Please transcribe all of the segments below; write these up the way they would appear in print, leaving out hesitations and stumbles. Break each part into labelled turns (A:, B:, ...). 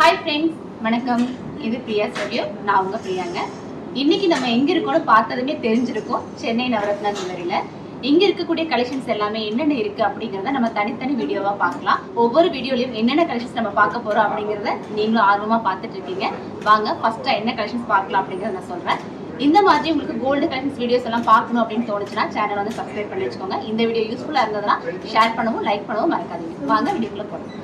A: Hi friends, வணக்கம். இது பிரியாஸ் review. நான் உங்கள் பிரியாங்க. இன்னைக்கு நம்ம எங்கே இருக்கோம்னு பார்த்ததுமே தெரிஞ்சிருக்கோம். சென்னை நவரத்னா ஜுவல்லரியில் இங்கே இருக்கக்கூடிய கலெக்ஷன்ஸ் எல்லாமே என்னென்ன இருக்குது அப்படிங்கிறத நம்ம தனித்தனி வீடியோவாக பார்க்கலாம். ஒவ்வொரு வீடியோலையும் என்னென்ன கலெக்ஷன்ஸ் நம்ம பார்க்க போகிறோம் அப்படிங்கிறத நீங்களும் ஆர்வமாக பார்த்துட்டு இருக்கீங்க. வாங்க ஃபஸ்ட்டாக என்ன கலெக்ஷன்ஸ் பார்க்கலாம் அப்படிங்கிறத நான் சொல்கிறேன். இந்த மாதிரி உங்களுக்கு கோல்டு கலெக்ஷன்ஸ் வீடியோஸ் எல்லாம் பார்க்கணும் அப்படின்னு தோணுச்சுன்னா சேனல் வந்து சப்ஸ்கிரைப் பண்ணி வச்சுக்கோங்க. இந்த வீடியோ யூஸ்ஃபுல்லாக இருந்ததுன்னா ஷேர் பண்ணவும் லைக் பண்ணவும் மறக்காதீங்க. வாங்க வீடியோக்குள்ளே போகலாம்.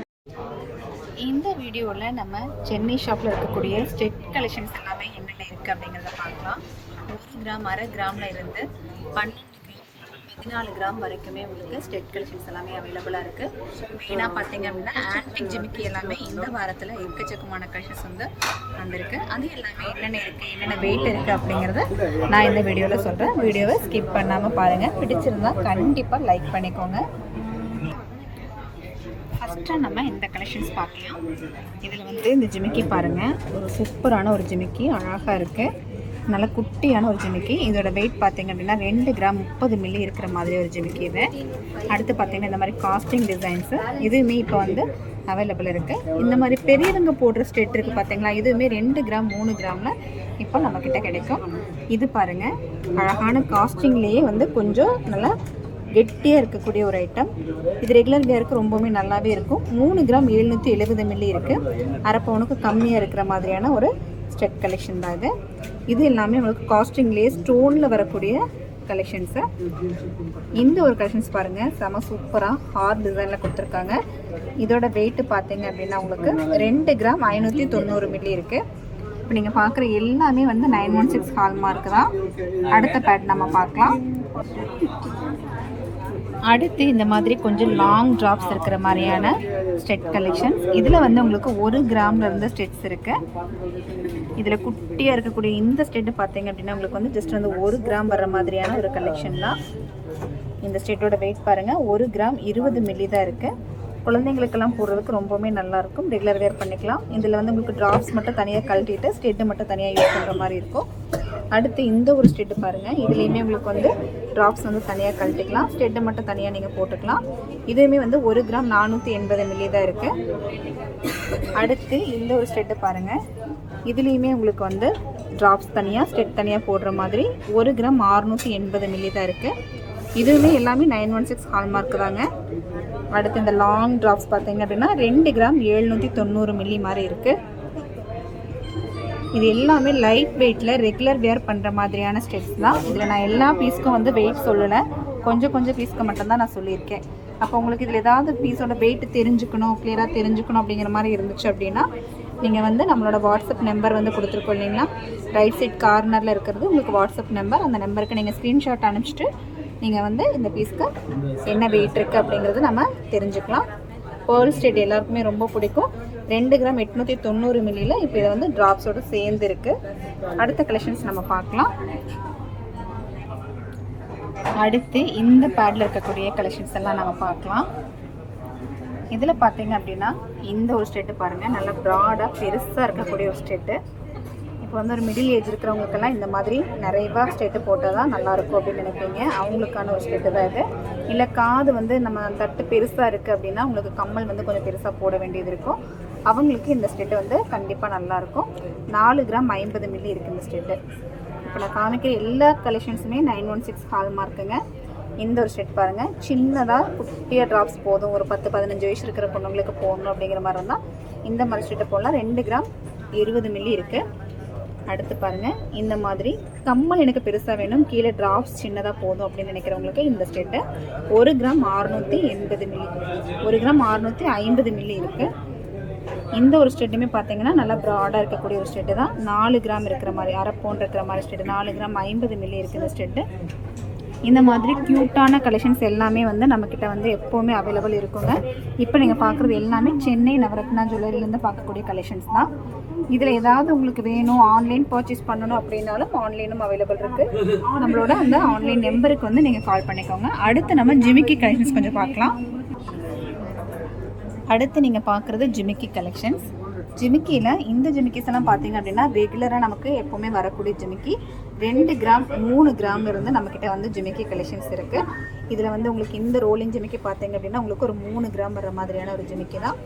A: இந்த வீடியோவில் நம்ம சென்னை ஷாப்பில் இருக்கக்கூடிய ஸ்டெட் கலெக்ஷன்ஸ் எல்லாமே என்னென்ன இருக்குது அப்படிங்கிறத பார்க்கலாம். 1 கிராம், அரை கிராமில் இருந்து 12 கிராம், 14 கிராம் வரைக்குமே உங்களுக்கு ஸ்டெட் கலெக்ஷன்ஸ் எல்லாமே அவைலபிளாக இருக்குது. மெயினாக பார்த்தீங்க அப்படின்னா ஆன்டிக் ஜிமிக்கி எல்லாமே இந்த வாரத்தில் எக்கச்சக்கமான கலெக்ஷன்ஸ் வந்து வந்திருக்கு. அது எல்லாமே என்னென்ன இருக்குது, என்னென்ன வெயிட் இருக்குது அப்படிங்கிறத நான் இந்த வீடியோவில் சொல்கிறேன். வீடியோவை ஸ்கிப் பண்ணாமல் பாருங்கள். பிடிச்சிருந்தா கண்டிப்பாக லைக் பண்ணிக்கோங்க. ஃபஸ்ட்டாக நம்ம இந்த கலெக்ஷன்ஸ் பார்க்கலாம். இதில் வந்து இந்த ஜிமிக்கி பாருங்கள், ஒரு சூப்பரான ஒரு ஜிமிக்கி, அழகாக இருக்குது. நல்ல குட்டியான ஒரு ஜிமிக்கி. இதோட வெயிட் பார்த்திங்க அப்படின்னா 2 கிராம் 30 மில்லி இருக்கிற மாதிரி ஒரு ஜிமிக்கி இது. அடுத்து பார்த்திங்கன்னா இந்த மாதிரி காஸ்டிங் டிசைன்ஸு இதுவுமே இப்போ வந்து அவைலபிள் இருக்குது. இந்த மாதிரி பெரியவங்க போடுற ஸ்டெட் இருக்குது பார்த்தீங்களா, இதுவுமே 2 கிராம் 3 கிராமில் இப்போ நம்மக்கிட்ட கிடைக்கும். இது பாருங்கள், அழகான காஸ்டிங்லேயே வந்து கொஞ்சம் நல்லா கெட்டியாக இருக்கக்கூடிய ஒரு ஐட்டம். இது ரெகுலர் வேருக்கு ரொம்பவுமே நல்லாவே இருக்கும். 3 கிராம் 770 மில்லி இருக்குது. அரை பவுனுக்கு கம்மியாக இருக்கிற மாதிரியான ஒரு ஸ்டெட் கலெக்ஷன் தான் இது. இது எல்லாமே உங்களுக்கு காஸ்டிங்லேயே ஸ்டோனில் வரக்கூடிய கலெக்ஷன்ஸு. இந்த ஒரு கலெக்ஷன்ஸ் பாருங்கள், செம சூப்பராக ஹார்ட் டிசைனில் கொடுத்துருக்காங்க. இதோட வெயிட்டு பார்த்தீங்க அப்படின்னா உங்களுக்கு 2 கிராம் 590 மில்லி இருக்குது. இப்போ நீங்கள் பார்க்குற எல்லாமே வந்து 916 ஹால்மார்க் தான். அடுத்த பேட் நம்ம பார்க்கலாம். அடுத்து இந்த மாதிரி கொஞ்சம் லாங் ட்ராப்ஸ் இருக்கிற மாதிரியான ஸ்டெட் கலெக்ஷன்ஸ். இதில் வந்து உங்களுக்கு 1 கிராமில் இருந்து ஸ்டெட்ஸ் இருக்குது. இதில் குட்டியாக இருக்கக்கூடிய இந்த ஸ்டெட்டு பார்த்தீங்க அப்படின்னா உங்களுக்கு வந்து ஜஸ்ட் வந்து 1 கிராம் வர்ற மாதிரியான ஒரு கலெக்ஷன் தான். இந்த ஸ்டெட்டோட வெயிட் பாருங்கள், 1 கிராம் 20 மில்லி தான் இருக்குது. குழந்தைங்களுக்கெல்லாம் போடுறதுக்கு ரொம்பவுமே நல்லாயிருக்கும். ரெகுலர் வேர் பண்ணிக்கலாம். இதில் வந்து உங்களுக்கு ட்ராப்ஸ் மட்டும் தனியாக கழட்டிட்டு ஸ்டெட்டு மட்டும் தனியாக யூஸ் பண்ணுற மாதிரி இருக்கும். அடுத்து இந்த ஒரு ஸ்டெட்டு பாருங்கள், இதுலேயுமே உங்களுக்கு வந்து ட்ராப்ஸ் வந்து தனியாக கழட்டிக்கலாம், ஸ்டெட்டை மட்டும் தனியாக நீங்கள் போட்டுக்கலாம். இதுவுமே வந்து 1 கிராம் 480 மில்லி தான் இருக்குது. அடுத்து இந்த ஒரு ஸ்டெட்டு பாருங்கள், இதுலேயுமே உங்களுக்கு வந்து ட்ராப்ஸ் தனியாக ஸ்டெட் தனியாக போடுற மாதிரி 1 கிராம் 680 மில்லி தான் இருக்குது. இதுவுமே எல்லாமே 916 ஹால்மார்க் தாங்க. அடுத்து இந்த லாங் ட்ராப்ஸ் பார்த்தீங்க அப்படின்னா 2 கிராம் 790 மில்லி மாதிரி இருக்குது. இது எல்லாமே லைட் வெயிட்டில் ரெகுலர் வேர் பண்ணுற மாதிரியான ஸ்டெப்ஸ் தான். இதில் நான் எல்லா பீஸ்க்கும் வந்து வெயிட் சொல்லலை, கொஞ்சம் பீஸ்க்கு மட்டும்தான் நான் சொல்லியிருக்கேன். அப்போ உங்களுக்கு இதில் ஏதாவது பீஸோட வெயிட் தெரிஞ்சுக்கணும், கிளியராக தெரிஞ்சுக்கணும் அப்படிங்கிற மாதிரி இருந்துச்சு அப்படின்னா நீங்கள் வந்து நம்மளோட வாட்ஸ்அப் நம்பர் வந்து கொடுத்துருக்கோம் இல்லைங்களா, ரைட் சைட் கார்னரில் இருக்கிறது உங்களுக்கு வாட்ஸ்அப் நம்பர். அந்த நம்பருக்கு நீங்கள் ஸ்க்ரீன்ஷாட் அனுப்பிச்சிட்டு நீங்கள் வந்து இந்த பீஸ்க்கு என்ன வெயிட் இருக்குது அப்படிங்கிறது நம்ம தெரிஞ்சுக்கலாம். பேர்ல் ஸ்டெட் எல்லாருக்குமே ரொம்ப பிடிக்கும். 2 கிராம் 890 மில்லியில் இப்போ இதை வந்து ட்ராப்ஸோடு சேர்ந்து இருக்குது. அடுத்த கலெக்ஷன்ஸ் நம்ம பார்க்கலாம். அடுத்து இந்த பேடில் இருக்கக்கூடிய கலெக்ஷன்ஸ் எல்லாம் நம்ம பார்க்கலாம். இதில் பார்த்தீங்க அப்படின்னா இந்த ஒரு ஸ்டெட்டு பாருங்கள், நல்லா ப்ராடாக பெருசாக இருக்கக்கூடிய ஒரு ஸ்டெட்டு. இப்போ வந்து ஒரு மிடில் ஏஜ் இருக்கிறவங்களுக்கெல்லாம் இந்த மாதிரி நிறைவா ஸ்டெட்டு போட்டால் தான் நல்லாயிருக்கும் அப்படின்னு நினைப்பீங்க. அவங்களுக்கான ஒரு ஸ்டெட்டு தான் இது. இல்லை காது வந்து நம்ம தட்டு பெருசாக இருக்குது அப்படின்னா உங்களுக்கு கம்மல் வந்து கொஞ்சம் பெருசாக போட வேண்டியது இருக்கும். அவங்களுக்கு இந்த ஸ்டெட்டு வந்து கண்டிப்பாக நல்லாயிருக்கும். 4 கிராம் 50 மில்லி இருக்குது இந்த ஸ்டெட்டு. இப்போ நான் காமிக்கிற எல்லா கலெக்ஷன்ஸுமே 916 ஹால்மார்க்குங்க. இந்த ஒரு ஸ்டெட் பாருங்கள், சின்னதாக குட்டியாக ட்ராப்ஸ் போதும், ஒரு 10-15 வயசு இருக்கிற பொண்ணுங்களுக்கு போடணும் அப்படிங்கிற மாதிரி இருந்தால் இந்த மாதிரி ஸ்டெட்டை போடலாம். 2 கிராம் 20 மில்லி இருக்குது. அடுத்து பாருங்கள், இந்த மாதிரி கம்மல் எனக்கு பெருசாக வேணும், கீழே ட்ராப்ஸ் சின்னதாக போதும் அப்படின்னு நினைக்கிறவங்களுக்கு இந்த stud 1 gram 680 milli, 1 gram 650 milli இருக்குது. இந்த ஒரு ஸ்டெட்டுமே பார்த்தீங்கன்னா நல்லா ப்ராடாக இருக்கக்கூடிய ஒரு ஸ்டெட்டு தான். 4 கிராம் இருக்கிற மாதிரி, அரை பவுன் இருக்கிற மாதிரி ஸ்டெட்டு, 4 கிராம் 50 மில்லி இருக்குது இந்த ஸ்டெட்டு. இந்த மாதிரி க்யூட்டான கலெக்ஷன்ஸ் எல்லாமே வந்து நம்மக்கிட்ட வந்து எப்போவுமே அவைலபிள் இருக்குங்க. இப்போ நீங்கள் பார்க்குறது எல்லாமே சென்னை நவரத்னா ஜுவல்லரிலேருந்து பார்க்கக்கூடிய கலெக்ஷன்ஸ் தான். இதில் ஏதாவது உங்களுக்கு வேணும், ஆன்லைன் பர்ச்சேஸ் பண்ணணும் அப்படின்னாலும் ஆன்லைனும் அவைலபிள் இருக்குது. நம்மளோட அந்த ஆன்லைன் நம்பருக்கு வந்து நீங்கள் கால் பண்ணிக்கோங்க. அடுத்து நம்ம ஜிமிக்கி கலெக்ஷன்ஸ் கொஞ்சம் பார்க்கலாம். அடுத்து நீங்கள் பார்க்குறது ஜிமிக்கி கலெக்ஷன்ஸ். ஜிமிக்கியில் இந்த ஜிமிக்கிஸ் எல்லாம் பார்த்தீங்க அப்படின்னா ரெகுலராக நமக்கு எப்போவுமே வரக்கூடிய ஜிமிக்கி. 2 கிராம் 3 கிராம் இருந்து நம்மக்கிட்ட வந்து ஜிமிக்கி கலெக்ஷன்ஸ் இருக்குது. இதில் வந்து உங்களுக்கு இந்த ரோலிங் ஜிமிக்கி பார்த்தீங்க அப்படின்னா உங்களுக்கு ஒரு 3 கிராம் வர மாதிரியான ஒரு ஜிமிக்கி தான்.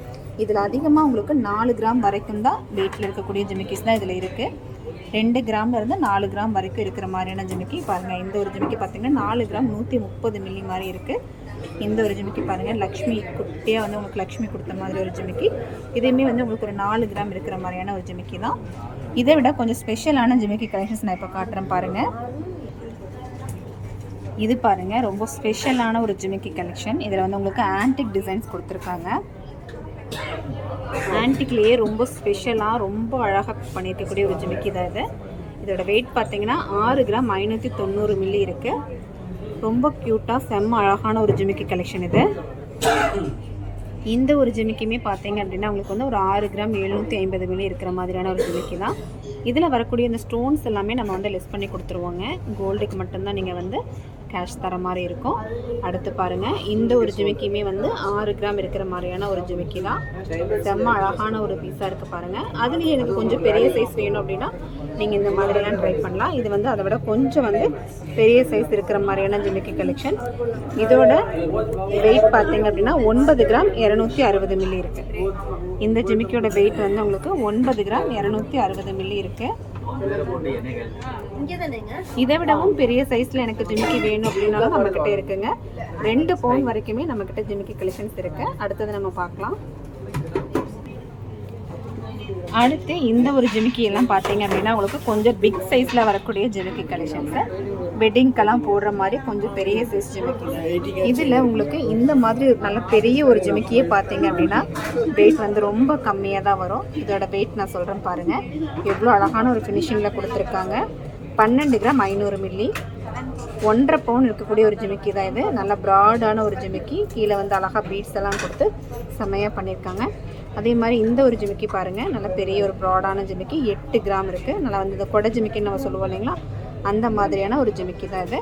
A: இதில் அதிகமாக உங்களுக்கு 4 கிராம் வரைக்கும் தான் வெயிட்டில் இருக்கக்கூடிய ஜிமிக்கிஸ் தான் இதில் இருக்குது. 2 கிராம்லேருந்து 4 கிராம் வரைக்கும் இருக்கிற மாதிரியான ஜிமிக்கி பாருங்கள். இந்த ஒரு ஜிமிக்கி பார்த்திங்கன்னா 4 கிராம் 130 மில்லி மாதிரி இருக்குது. இந்த ஒரு ஜிமிக்கி பாருங்கள், லக்ஷ்மி குட்டியாக வந்து உங்களுக்கு லக்ஷ்மி கொடுத்த மாதிரி ஒரு ஜிமிக்கி. இதையுமே வந்து உங்களுக்கு ஒரு 4 கிராம் இருக்கிற மாதிரியான ஒரு ஜிமிக்கி தான். இதை விட கொஞ்சம் ஸ்பெஷலான ஜிமிக்கி கலெக்ஷன்ஸ் நான் இப்போ காட்டுறேன் பாருங்கள். இது பாருங்கள், ரொம்ப ஸ்பெஷலான ஒரு ஜிமிக்கி கலெக்ஷன். இதில் வந்து உங்களுக்கு ஆன்டிக் டிசைன்ஸ் கொடுத்துருக்காங்க. ஆன்டிக்லேயே ரொம்ப ஸ்பெஷலாக ரொம்ப அழகாக பண்ணியிருக்கக்கூடிய ஒரு ஜிமிக்கி தான் இது. இதோட வெயிட் பார்த்தீங்கன்னா 6 கிராம் 590 மில்லி இருக்குது. ரொம்ப க்யூட்டாக செம்ம அழகான ஒரு ஜிமிக்கி கலெக்ஷன் இது. இந்த ஒரு ஜிமிக்கியுமே பார்த்தீங்க அப்படின்னா உங்களுக்கு வந்து ஒரு 6 கிராம் 750 மில்லி இருக்கிற மாதிரியான ஒரு ஜிமிக்கி தான். இதில் வரக்கூடிய இந்த ஸ்டோன்ஸ் எல்லாமே நம்ம வந்து லெஸ் பண்ணி கொடுத்துருவோங்க. கோல்டுக்கு மட்டும்தான் நீங்கள் வந்து கேஷ் தர மாதிரி இருக்கும். அடுத்து பாருங்கள், இந்த ஒரு ஜிமிக்கியுமே வந்து 6 கிராம் இருக்கிற மாதிரியான ஒரு ஜிமிக்கி தான். செம்ம அழகான ஒரு பீஸாக இருக்குது பாருங்கள். அதுலேயே எனக்கு கொஞ்சம் பெரிய சைஸ் வேணும் அப்படின்னா நீங்கள் இந்த மாதிரிலாம் ட்ரை பண்ணலாம். இது வந்து அதை விட கொஞ்சம் வந்து பெரிய சைஸ் இருக்கிற மாதிரியான ஜிமிக்கி கலெக்ஷன். இதோட வெயிட் பார்த்தீங்க அப்படின்னா 9 கிராம் 260 மில்லி இருக்குது. இந்த ஜிமிக்கியோட வெயிட் வந்து உங்களுக்கு 9 கிராம் 260 மில்லி இருக்குது. இதை விடவும் பெரிய சைஸில் எனக்கு ஜிமிக்கி வேணும் அப்படின்னாலும் நம்மக்கிட்ட இருக்குங்க. 2 பவுன் வரைக்குமே நம்மக்கிட்ட ஜிமிக்கி கலெக்ஷன்ஸ் இருக்குது. அடுத்தது நம்ம பார்க்கலாம். அடுத்து இந்த ஒரு ஜிமிக்கி எல்லாம் பார்த்தீங்க அப்படின்னா உங்களுக்கு கொஞ்சம் பிக் சைஸில் வரக்கூடிய ஜிமிக்கி கலெக்ஷன்ஸு. வெட்டிங்க்கெல்லாம் போடுற மாதிரி கொஞ்சம் பெரிய சைஸ் ஜிமிக்கி. இதில் உங்களுக்கு இந்த மாதிரி நல்ல பெரிய ஒரு ஜிமிக்கியே பார்த்தீங்க அப்படின்னா வெயிட் வந்து ரொம்ப கம்மியாக தான் வரும். இதோட வெயிட் நான் சொல்கிறேன் பாருங்கள். எவ்வளோ அழகான ஒரு ஃபினிஷிங்கில் கொடுத்துருக்காங்க. 12 கிராம் 500 மில்லி, 1.5 பவுன் இருக்கக்கூடிய ஒரு ஜிமிக்கி தான் இது. நல்ல ப்ராடான ஒரு ஜிமிக்கி. கீழே வந்து அழகாக பீட்ஸ் எல்லாம் கொடுத்து செம்மையாக பண்ணியிருக்காங்க. அதே மாதிரி இந்த ஒரு ஜிமிக்கி பாருங்கள், நல்ல பெரிய ஒரு ப்ராடான ஜிமிக்கி. 8 கிராம் இருக்குது. நல்லா வந்து இந்த கொடை ஜிமிக்கின்னு நம்ம சொல்லுவோம் இல்லைங்களா, அந்த மாதிரியான ஒரு ஜிமிக்கி தான் இது.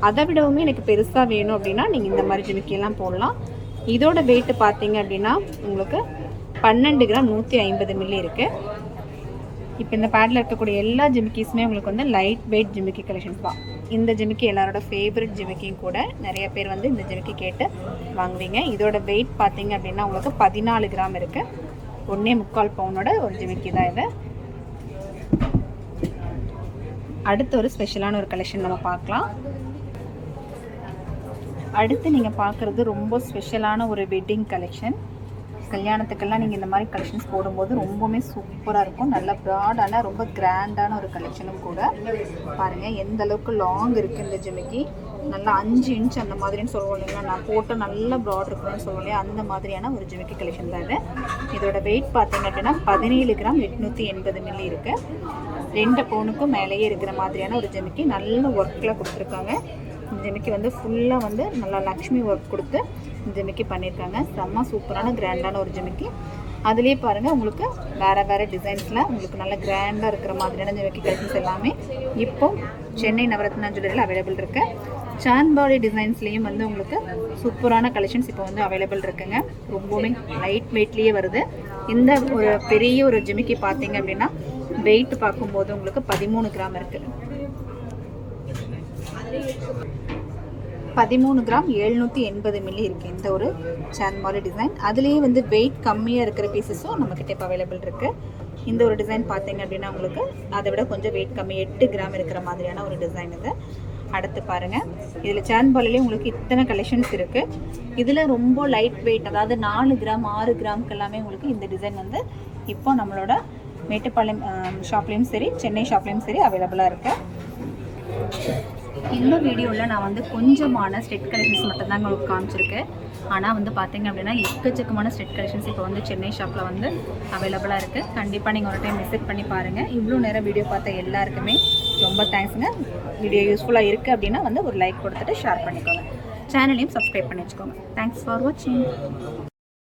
A: அதை விடவுமே எனக்கு பெருசாக வேணும் அப்படின்னா நீங்கள் இந்த மாதிரி ஜிமிக்கியெல்லாம் போடலாம். இதோட வெயிட்டு பார்த்தீங்க அப்படின்னா உங்களுக்கு 12 கிராம் 150 மில்லி இருக்குது. இப்போ இந்த பேடில் இருக்கக்கூடிய எல்லா ஜிமிக்கிஸுமே உங்களுக்கு வந்து லைட் வெயிட் ஜிமிக்கி கலெக்ஷன்ஸ் தான். இந்த ஜிமிக்கி எல்லாரோட ஃபேவரட் ஜிமிக்கியும் கூட. நிறைய பேர் வந்து இந்த ஜிமிக்கி கேட்டு வாங்குவீங்க. இதோட வெயிட் பார்த்தீங்க அப்படின்னா உங்களுக்கு 14 கிராம் இருக்குது. 1.25 பவுனோட ஒரு ஜிமிக்கி தான் இது. அடுத்து ஒரு ஸ்பெஷலான ஒரு கலெக்ஷன் நம்ம பார்க்கலாம். அடுத்து நீங்கள் பார்க்குறது ரொம்ப ஸ்பெஷலான ஒரு வெட்டிங் கலெக்ஷன். கல்யாணத்துக்கெல்லாம் நீங்கள் இந்த மாதிரி கலெக்ஷன்ஸ் போடும்போது ரொம்பவுமே சூப்பராக இருக்கும். நல்ல ப்ராடான ரொம்ப கிராண்டான ஒரு கலெக்ஷனும் கூட. பாருங்கள் எந்த அளவுக்கு லாங் இருக்குது இந்த ஜிமிக்கி. நல்லா 5 இன்ச் அந்த மாதிரின்னு சொல்லுவோம் இல்லைங்களா, நான் போட்டு நல்ல ப்ராட் இருக்குன்னு சொல்லுவோம் இல்லையா, அந்த மாதிரியான ஒரு ஜிமிக்கி கலெக்ஷன் தான் இது. இதோட வெயிட் பார்த்தீங்க அப்படின்னா 17 கிராம் 880 மில்லி இருக்குது. 2 பவுனுக்கும் மேலேயே இருக்கிற மாதிரியான ஒரு ஜிமிக்கி. நல்ல ஒர்க்கில் கொடுத்துருக்காங்க. இந்த ஜிமிக்கி வந்து ஃபுல்லாக வந்து நல்லா லக்ஷ்மி ஒர்க் கொடுத்து இந்த ஜிமிக்கி பண்ணியிருக்காங்க. செம்ம சூப்பரான கிராண்டான ஒரு ஜிமிக்கி. அதுலேயே பாருங்கள் உங்களுக்கு வேறு டிசைன்ஸில் உங்களுக்கு நல்ல கிராண்டாக இருக்கிற மாதிரியான ஜிமிக்கி கலெக்ஷன்ஸ் எல்லாமே இப்போ சென்னை நவரத்னா ஜுவல்லரியில் அவைலபிள் இருக்குது. சான்பாடி டிசைன்ஸ்லேயும் வந்து உங்களுக்கு சூப்பரான கலெக்ஷன்ஸ் இப்போ வந்து அவைலபிள் இருக்குங்க. ரொம்பவுமே லைட் வெயிட்லேயே வருது. இந்த ஒரு பெரிய ஒரு ஜிமிக்கி பார்த்தீங்க அப்படின்னா வெயிட் பார்க்கும்போது உங்களுக்கு 13 கிராம் இருக்குது. 13 கிராம் 780 மில்லி இருக்குது இந்த ஒரு சான்பாலி டிசைன். அதுலேயே வந்து வெயிட் கம்மியாக இருக்கிற பீசஸும் நம்மக்கிட்ட இப்போ அவைலபிள் இருக்குது. இந்த ஒரு டிசைன் பார்த்தீங்க அப்படின்னா உங்களுக்கு அதை விட கொஞ்சம் வெயிட் கம்மி 8 கிராம் இருக்கிற மாதிரியான ஒரு டிசைன் இது. அடுத்து பாருங்கள், இதில் சான்பாலிலே உங்களுக்கு இத்தனை கலெக்ஷன்ஸ் இருக்குது. இதில் ரொம்ப லைட் வெயிட், அதாவது 4 கிராம் 6 கிராமுக்கு எல்லாமே உங்களுக்கு இந்த டிசைன் வந்து இப்போ நம்மளோட மேட்டுப்பாளையம் ஷாப்லேயும் சரி சென்னை ஷாப்லேயும் சரி அவைலபிளாக இருக்குது. இந்த வீடியோவில் நான் வந்து கொஞ்சமான ஸ்டெட் கலெக்ஷன்ஸ் மட்டும்தாங்க உங்களுக்கு காமிச்சிருக்கேன். ஆனால் வந்து பார்த்தீங்க அப்படின்னா எக்கச்சக்கமான ஸ்டெட் கலெக்ஷன்ஸ் இப்போ வந்து சென்னை ஷாப்பில் வந்து அவைலபிளாக இருக்குது. கண்டிப்பாக நீங்கள் ஒரு டைம் விசிட் பண்ணி பாருங்கள். இவ்வளோ நேரம் வீடியோ பார்த்த எல்லாருக்குமே ரொம்ப தேங்க்ஸுங்க. வீடியோ யூஸ்ஃபுல்லாக இருக்குது அப்படின்னா வந்து ஒரு லைக் கொடுத்துட்டு ஷேர் பண்ணிக்கோங்க. சேனலையும் சப்ஸ்கிரைப் பண்ணி வச்சுக்கோங்க. தேங்க்ஸ் ஃபார் வாட்சிங்.